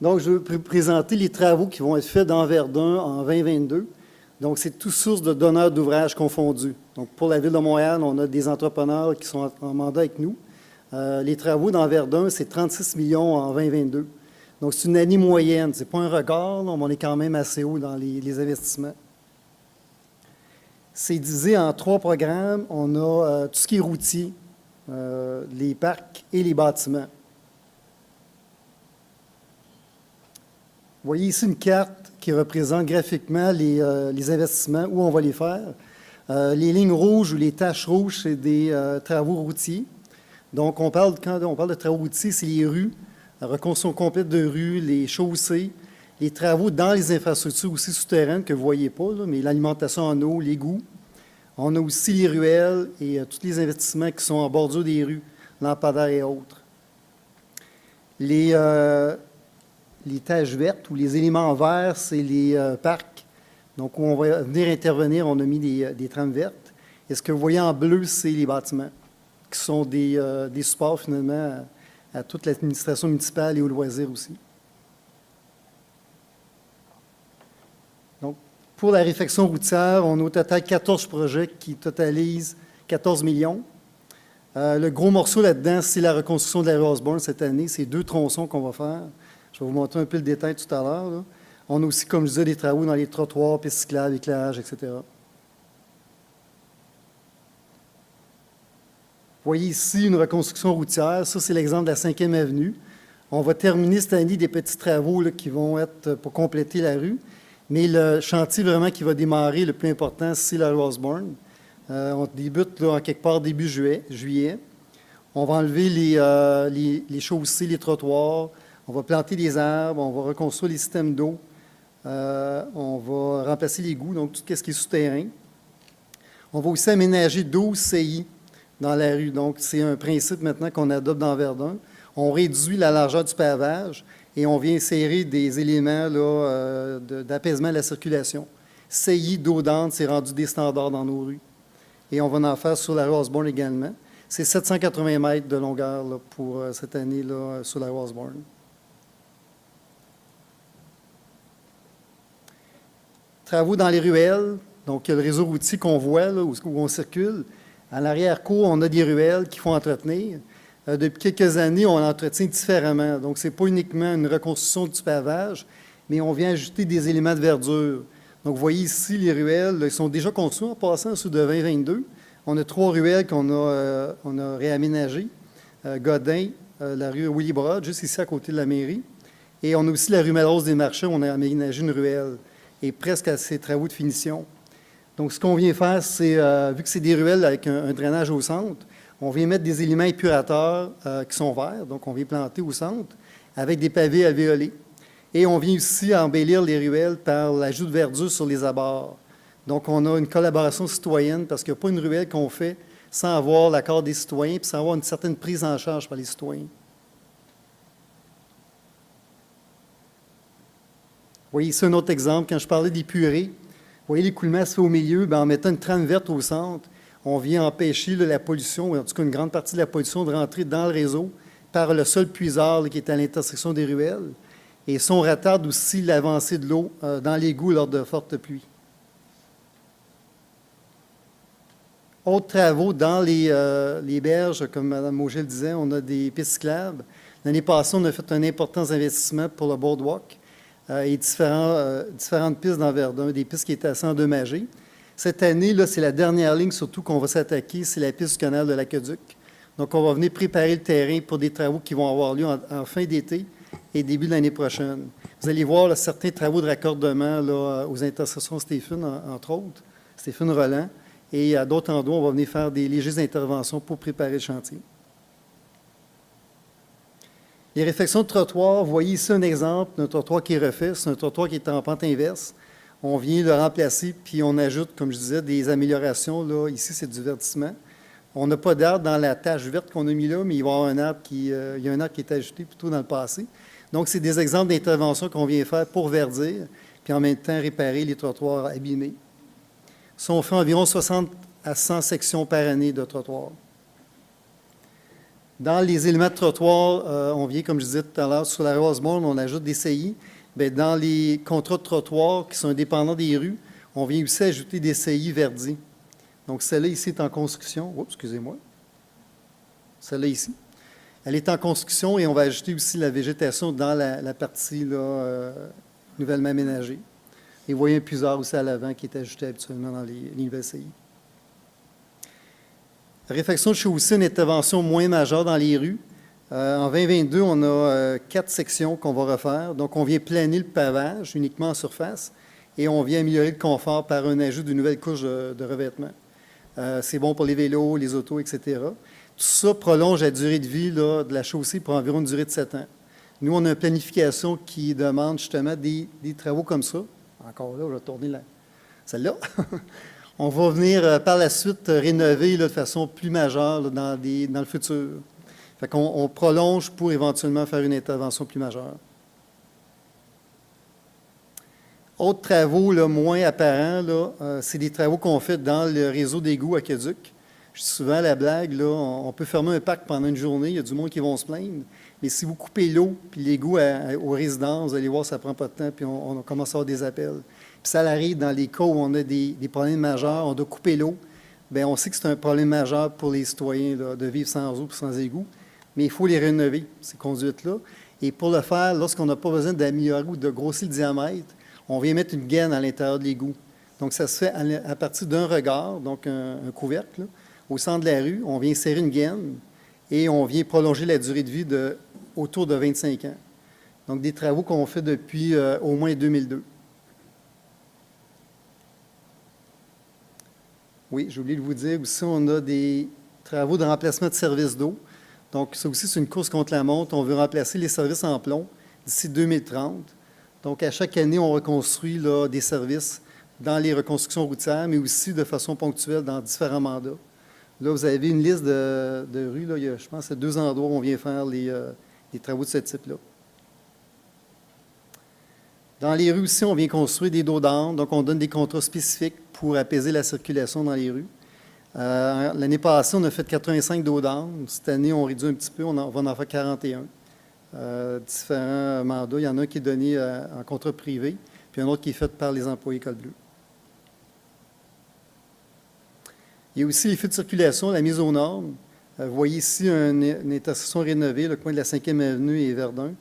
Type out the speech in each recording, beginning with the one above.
Donc, je veux présenter les travaux qui vont être faits dans Verdun en 2022. Donc, c'est toutes sources de donneurs d'ouvrages confondus. Donc, pour la Ville de Montréal, on a des entrepreneurs qui sont en mandat avec nous. Les travaux dans Verdun, c'est 36 millions en 2022. Donc, c'est une année moyenne. Ce n'est pas un record, là, mais on est quand même assez haut dans les investissements. C'est divisé en 3 programmes. On a tout ce qui est routier, les parcs et les bâtiments. Vous voyez ici une carte qui représente graphiquement les investissements, où on va les faire. Les lignes rouges ou les taches rouges, c'est des travaux routiers. Donc, quand on parle de travaux routiers, c'est les rues, la reconstruction complète de rues, les chaussées, les travaux dans les infrastructures aussi souterraines que vous ne voyez pas, là, mais l'alimentation en eau, l'égout. On a aussi les ruelles et tous les investissements qui sont en bordure des rues, lampadaires et autres. Les taches vertes ou les éléments verts, c'est les parcs. Donc, où on va venir intervenir, on a mis des trames vertes. Et ce que vous voyez en bleu, c'est les bâtiments, qui sont des supports, finalement, à toute l'administration municipale et aux loisirs aussi. Donc, pour la réfection routière, on a au total 14 projets qui totalisent 14 millions. Le gros morceau là-dedans, c'est la reconstruction de la rue Osborne cette année. C'est 2 tronçons qu'on va faire. Je vais vous montrer un peu le détail tout à l'heure, là. On a aussi, comme je disais, des travaux dans les trottoirs, pistes cyclables, éclairage, etc. Vous voyez ici une reconstruction routière. Ça, c'est l'exemple de la 5e avenue. On va terminer cette année des petits travaux là, qui vont être pour compléter la rue. Mais le chantier vraiment qui va démarrer, le plus important, c'est la rue Osborne. On débute là, en quelque part début juillet. On va enlever les chaussées, les trottoirs. On va planter des arbres, on va reconstruire les systèmes d'eau, on va remplacer l'égouts, donc tout ce qui est souterrain. On va aussi aménager 12 CI dans la rue. Donc, c'est un principe maintenant qu'on adopte dans Verdun. On réduit la largeur du pavage et on vient insérer des éléments d'apaisement de la circulation. CI, d'eau d'âne, c'est rendu des standards dans nos rues. Et on va en faire sur la rue Osborne également. C'est 780 mètres de longueur là, pour cette année là, sur la rue Osborne. Travaux dans les ruelles, donc il y a le réseau routier qu'on voit, là, où on circule. À l'arrière-cour, on a des ruelles qu'il faut entretenir. Depuis quelques années, on l'entretient différemment. Donc, ce n'est pas uniquement une reconstruction du pavage, mais on vient ajouter des éléments de verdure. Donc, vous voyez ici, les ruelles, là, ils sont déjà construits en passant ceux de 2022. On a 3 ruelles qu'on a réaménagées. Godin, la rue Willy Broad, juste ici à côté de la mairie. Et on a aussi la rue Malrose des Marchés, où on a aménagé une ruelle. Et presque à ses travaux de finition. Donc, ce qu'on vient faire, c'est, vu que c'est des ruelles avec un drainage au centre, on vient mettre des éléments épurateurs qui sont verts, donc on vient planter au centre, avec des pavés alvéolés. Et on vient aussi embellir les ruelles par l'ajout de verdure sur les abords. Donc, on a une collaboration citoyenne, parce qu'il n'y a pas une ruelle qu'on fait sans avoir l'accord des citoyens, puis sans avoir une certaine prise en charge par les citoyens. Vous voyez ici un autre exemple. Quand je parlais des purées, vous voyez l'écoulement se fait au milieu, bien, en mettant une trame verte au centre, on vient empêcher là, la pollution, ou en tout cas une grande partie de la pollution, de rentrer dans le réseau par le seul puisard là, qui est à l'intersection des ruelles. Et ça, on retarde aussi l'avancée de l'eau dans l'égout lors de fortes pluies. Autres travaux dans les berges, comme Mme Mauger le disait, on a des pistes cyclables. L'année passée, on a fait un important investissement pour le boardwalk. Et différentes pistes dans Verdun, des pistes qui étaient assez endommagées. Cette année, là, c'est la dernière ligne surtout qu'on va s'attaquer, c'est la piste du canal de l'Aqueduc. Donc, on va venir préparer le terrain pour des travaux qui vont avoir lieu en fin d'été et début de l'année prochaine. Vous allez voir là, certains travaux de raccordement là, aux intersections Stéphane, entre autres, Stéphane Roland, et à d'autres endroits, on va venir faire des légères interventions pour préparer le chantier. Les réfections de trottoir, vous voyez ici un exemple d'un trottoir qui est refait. C'est un trottoir qui est en pente inverse. On vient le remplacer, puis on ajoute, comme je disais, des améliorations. Là, ici, c'est du verdissement. On n'a pas d'arbre dans la tache verte qu'on a mis là, mais il va y avoir un arbre il y a un arbre qui est ajouté plutôt dans le passé. Donc, c'est des exemples d'interventions qu'on vient faire pour verdir, puis en même temps réparer les trottoirs abîmés. Ça, on fait environ 60 à 100 sections par année de trottoirs. Dans les éléments de trottoir, on vient, comme je disais tout à l'heure, sur la rue Osborne, on ajoute des saillies. Bien, dans les contrats de trottoir qui sont indépendants des rues, on vient aussi ajouter des saillies verdis. Donc, celle-là ici est en construction. Oups, excusez-moi. Celle-là ici. Elle est en construction et on va ajouter aussi la végétation dans la partie là, nouvellement aménagée. Et vous voyez un puisard aussi à l'avant qui est ajouté habituellement dans les nouvelles saillies. Réfection de chaussée, une intervention moins majeure dans les rues. En 2022, on a 4 sections qu'on va refaire. Donc, on vient planer le pavage uniquement en surface et on vient améliorer le confort par un ajout d'une nouvelle couche de revêtement. C'est bon pour les vélos, les autos, etc. Tout ça prolonge la durée de vie là, de la chaussée pour environ une durée de 7 ans. Nous, on a une planification qui demande justement des travaux comme ça. Encore là, je vais tourner celle-là. On va venir par la suite rénover là, de façon plus majeure là, dans le futur. Fait qu'on prolonge pour éventuellement faire une intervention plus majeure. Autres travaux là, moins apparents, c'est des travaux qu'on fait dans le réseau d'égouts aqueducs. Je dis souvent la blague, là, on peut fermer un parc pendant une journée, il y a du monde qui vont se plaindre. Mais si vous coupez l'eau puis l'égout aux résidences, vous allez voir, ça ne prend pas de temps, puis on commence à avoir des appels. Puis ça arrive dans les cas où on a des problèmes majeurs, on doit couper l'eau. Bien, on sait que c'est un problème majeur pour les citoyens là, de vivre sans eau et sans égout, mais il faut les rénover, ces conduites-là. Et pour le faire, lorsqu'on n'a pas besoin d'améliorer ou de grossir le diamètre, on vient mettre une gaine à l'intérieur de l'égout. Donc, ça se fait à partir d'un regard, donc un couvercle, là, au centre de la rue. On vient serrer une gaine et on vient prolonger la durée de vie autour de 25 ans. Donc, des travaux qu'on fait depuis au moins 2002. Oui, j'ai oublié de vous dire aussi, on a des travaux de remplacement de services d'eau. Donc, ça aussi, c'est une course contre la montre. On veut remplacer les services en plomb d'ici 2030. Donc, à chaque année, on reconstruit là, des services dans les reconstructions routières, mais aussi de façon ponctuelle dans différents mandats. Là, vous avez une liste de rues. Là, il y a, je pense, 2 endroits où on vient faire les travaux de ce type-là. Dans les rues aussi, on vient construire des dos d'âne. Donc, on donne des contrats spécifiques pour apaiser la circulation dans les rues. L'année passée, on a fait 85 dos d'âne. Cette année, on réduit un petit peu. On va en faire 41. Différents mandats. Il y en a un qui est donné en contrat privé, puis un autre qui est fait par les employés Col Bleu. Il y a aussi les feux de circulation, la mise aux normes. Vous voyez ici une intersection rénovée, le coin de la 5e avenue et Verdun.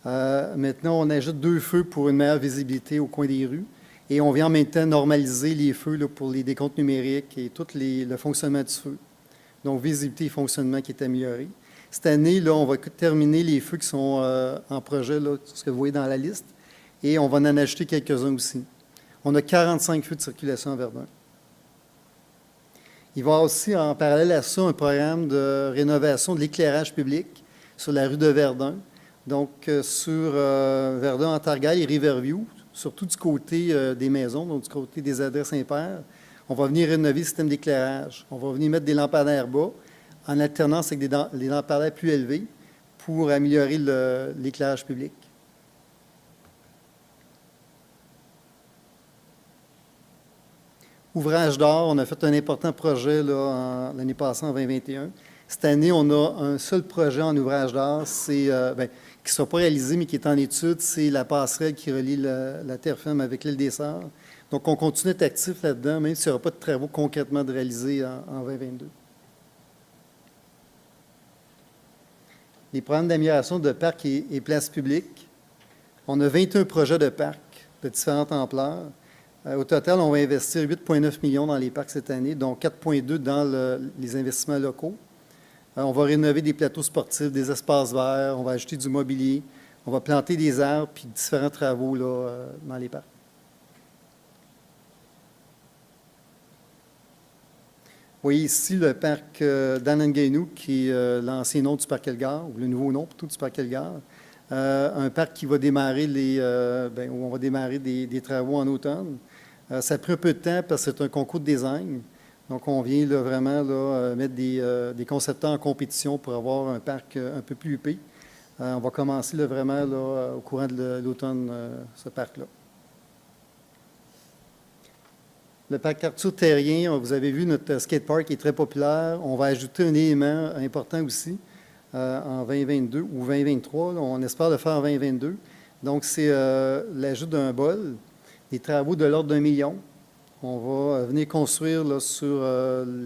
Maintenant, on ajoute 2 feux pour une meilleure visibilité au coin des rues. Et on vient en même temps normaliser les feux là, pour les décomptes numériques et tout le fonctionnement du feu. Donc, visibilité et fonctionnement qui est amélioré. Cette année, là, on va terminer les feux qui sont en projet, là, ce que vous voyez dans la liste, et on va en ajouter quelques-uns aussi. On a 45 feux de circulation à Verdun. Il va y avoir aussi, en parallèle à ça, un programme de rénovation de l'éclairage public sur la rue de Verdun. Donc, sur Verdun, Antargail et Riverview, surtout du côté des maisons, donc du côté des adresses impaires, on va venir rénover le système d'éclairage. On va venir mettre des lampadaires bas, en alternance avec des lampadaires plus élevés pour améliorer l'éclairage public. Ouvrage d'art, on a fait un important projet l'année passée, en 2021. Cette année, on a un seul projet en ouvrage d'art, qui ne sera pas réalisé, mais qui est en étude, c'est la passerelle qui relie la terre ferme avec l'île des Sœurs. Donc, on continue d'être actif là-dedans, même s'il n'y aura pas de travaux concrètement de réaliser en 2022. Les programmes d'amélioration de parcs et places publiques. On a 21 projets de parcs de différentes ampleurs. Au total, on va investir 8,9 millions dans les parcs cette année, dont 4,2 dans les investissements locaux. On va rénover des plateaux sportifs, des espaces verts, on va ajouter du mobilier, on va planter des arbres, puis différents travaux là, dans les parcs. Vous voyez ici le parc d'Anangainou, qui est l'ancien nom du parc Elgar, ou le nouveau nom plutôt du parc Elgar. Un parc qui va démarrer où on va démarrer des travaux en automne. Ça a pris un peu de temps parce que c'est un concours de design. Donc, on vient là, vraiment là, mettre des concepteurs en compétition pour avoir un parc un peu plus huppé. On va commencer là, vraiment là, au courant de l'automne, ce parc-là. Le parc Arthur-Terrien, vous avez vu notre skatepark qui est très populaire. On va ajouter un élément important aussi. en 2022 ou 2023. Là, on espère le faire en 2022. Donc, c'est l'ajout d'un bol, des travaux de l'ordre d'1 million. On va venir construire là, sur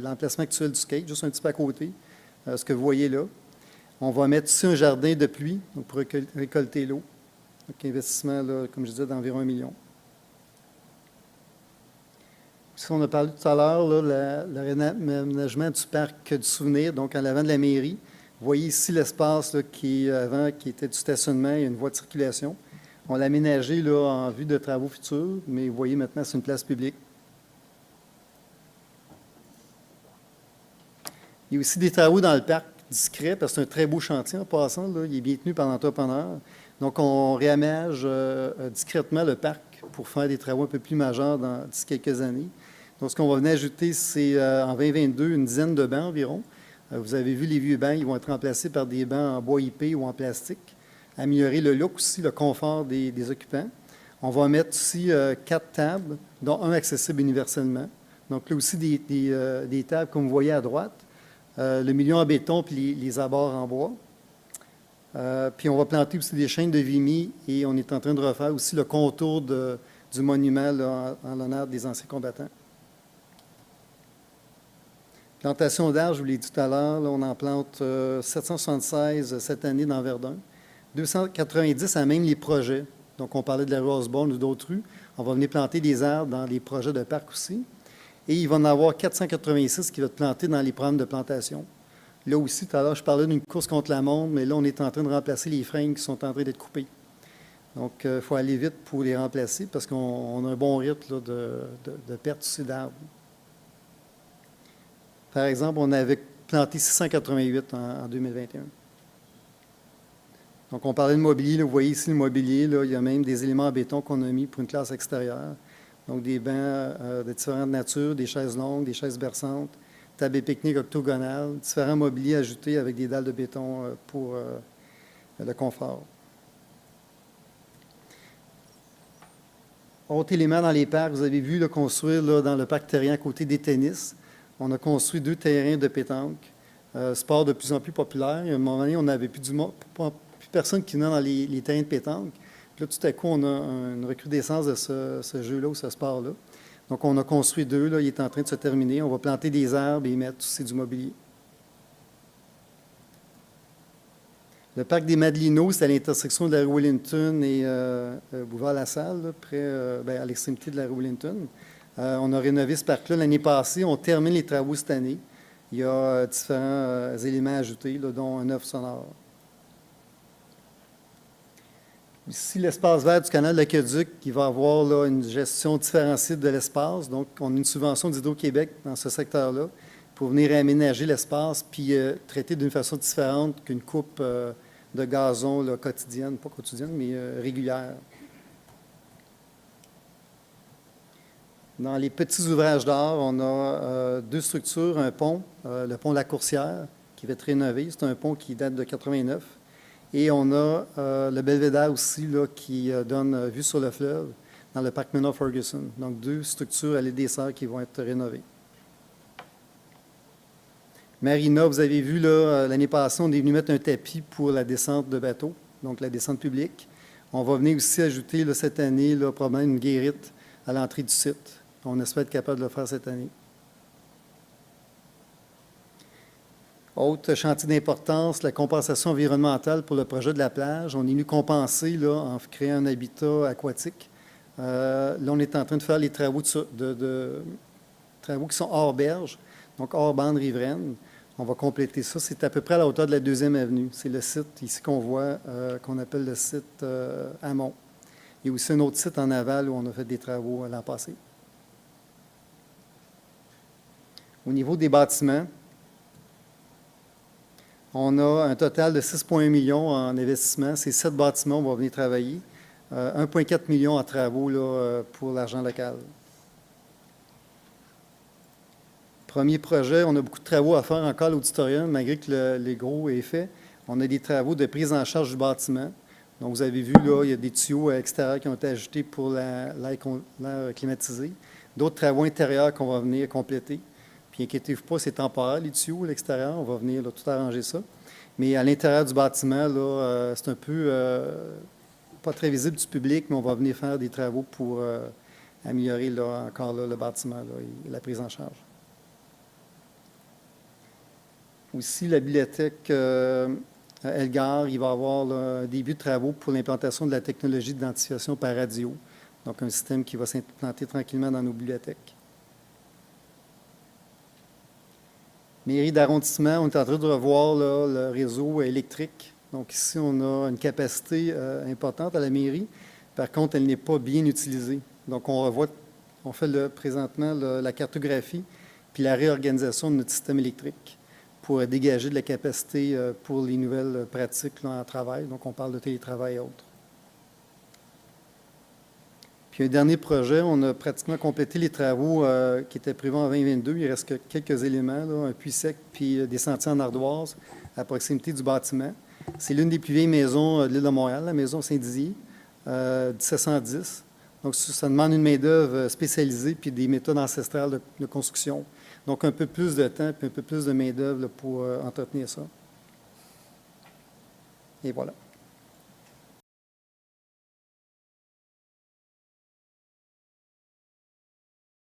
l'emplacement actuel du skate, juste un petit peu à côté, ce que vous voyez là. On va mettre ici un jardin de pluie donc pour récolter l'eau. Donc, investissement, là, comme je disais, d'environ 1 million. Ici, on a parlé tout à l'heure, le réaménagement du parc du souvenir, donc en l'avant de la mairie. Vous voyez ici l'espace qui, avant, qui était du stationnement et une voie de circulation. On l'a aménagé là, en vue de travaux futurs, mais vous voyez maintenant, c'est une place publique. Il y a aussi des travaux dans le parc discrets, parce que c'est un très beau chantier en passant. Là, il est bien tenu par l'entrepreneur. Donc, on réaménage discrètement le parc pour faire des travaux un peu plus majeurs d'ici quelques années. Donc, ce qu'on va venir ajouter, c'est en 2022 une dizaine de bancs environ. Vous avez vu les vieux bancs, ils vont être remplacés par des bancs en bois IP ou en plastique. Améliorer le look aussi, le confort des occupants. On va mettre aussi 4 tables, dont un accessible universellement. Donc, là aussi, des tables, comme vous voyez à droite. Le milieu en béton puis les abords en bois. Puis on va planter aussi des chaînes de Vimy et on est en train de refaire aussi le contour du monument là, en l'honneur des anciens combattants. Plantation d'arbres, je vous l'ai dit tout à l'heure, on en plante 776 cette année dans Verdun. 290 à même les projets. Donc on parlait de la rue Osborne ou d'autres rues. On va venir planter des arbres dans les projets de parc aussi. Et il va en avoir 486 qui vont être plantés dans les programmes de plantation. Là aussi, tout à l'heure, je parlais d'une course contre la montre, mais là, on est en train de remplacer les freins qui sont en train d'être coupés. Donc, il faut aller vite pour les remplacer parce qu'on a un bon rythme là, de perte aussi d'arbres. Par exemple, on avait planté 688 en 2021. Donc, on parlait de mobilier. Là, vous voyez ici le mobilier. Là, il y a même des éléments en béton qu'on a mis pour une classe extérieure. Donc, des bancs de différentes natures, des chaises longues, des chaises berçantes, tables et pique-nique octogonales, différents mobiliers ajoutés avec des dalles de béton pour le confort. Autre élément dans les parcs, vous avez vu construire là, dans le parc terrien à côté des tennis. On a construit 2 terrains de pétanque. Sport de plus en plus populaire. À un moment donné, on n'avait plus personne qui venait dans les terrains de pétanque. Puis là, tout à coup, on a une recrudescence de ce jeu-là ou ce sport-là. Donc, on a construit 2. Là, il est en train de se terminer. On va planter des arbres et mettre aussi du mobilier. Le parc des Madelineaux, c'est à l'intersection de la rue Wellington et Boulevard-La-Salle, à l'extrémité de la rue Wellington. On a rénové ce parc-là l'année passée. On termine les travaux cette année. Il y a différents éléments ajoutés, là, dont un œuf sonore. Ici, l'espace vert du canal de l'Aqueduc, qui va avoir là, une gestion différenciée de l'espace. Donc, on a une subvention d'Hydro-Québec dans ce secteur-là pour venir aménager l'espace puis traiter d'une façon différente qu'une coupe de gazon là, quotidienne, pas quotidienne, mais régulière. Dans les petits ouvrages d'art, on a 2 structures, un pont, le pont La Coursière, qui va être rénové. C'est un pont qui date de 89. Et on a le belvédère aussi, là, qui donne vue sur le fleuve dans le parc Menard-Ferguson. Donc, 2 structures à l'île des Sœurs qui vont être rénovées. Marina, vous avez vu, l'année passée, on est venu mettre un tapis pour la descente de bateau, donc la descente publique. On va venir aussi ajouter là, cette année, là, probablement une guérite à l'entrée du site. On espère être capable de le faire cette année. Autre chantier d'importance, la compensation environnementale pour le projet de la plage. On est venu compenser là, en créant un habitat aquatique. Là, on est en train de faire les travaux, travaux qui sont hors berge, donc hors bande riveraine. On va compléter ça. C'est à peu près à la hauteur de la 2e avenue. C'est le site ici qu'on voit, qu'on appelle le site Amont. Il y a aussi un autre site en aval où on a fait des travaux l'an passé. Au niveau des bâtiments, on a un total de 6,1 millions en investissement. C'est 7 bâtiments où on va venir travailler. 1,4 million en travaux là, pour l'argent local. Premier projet, on a beaucoup de travaux à faire encore à l'auditorium, malgré que le gros est fait. On a des travaux de prise en charge du bâtiment. Donc, vous avez vu, là, il y a des tuyaux extérieurs qui ont été ajoutés pour l'air climatisé. D'autres travaux intérieurs qu'on va venir compléter. Puis, inquiétez-vous pas, c'est temporaire, les tuyaux à l'extérieur. On va venir là, tout arranger ça. Mais à l'intérieur du bâtiment, là, c'est un peu pas très visible du public, mais on va venir faire des travaux pour améliorer encore là, le bâtiment là, et la prise en charge. Aussi, la bibliothèque Elgar, il va y avoir là, un début de travaux pour l'implantation de la technologie d'identification par radio. Donc, un système qui va s'implanter tranquillement dans nos bibliothèques. Mairie d'arrondissement, on est en train de revoir là, le réseau électrique. Donc, ici, on a une capacité importante à la mairie. Par contre, elle n'est pas bien utilisée. Donc, on revoit, on fait présentement la cartographie puis la réorganisation de notre système électrique pour dégager de la capacité pour les nouvelles pratiques là, en travail. Donc, on parle de télétravail et autres. Puis, un dernier projet, on a pratiquement complété les travaux qui étaient prévus en 2022. Il reste que quelques éléments, là, un puits sec puis des sentiers en ardoise à proximité du bâtiment. C'est l'une des plus vieilles maisons de l'île de Montréal, la maison Saint-Dizier, 1710. Donc, ça demande une main-d'œuvre spécialisée puis des méthodes ancestrales de construction. Donc, un peu plus de temps puis un peu plus de main-d'œuvre pour entretenir ça. Et voilà.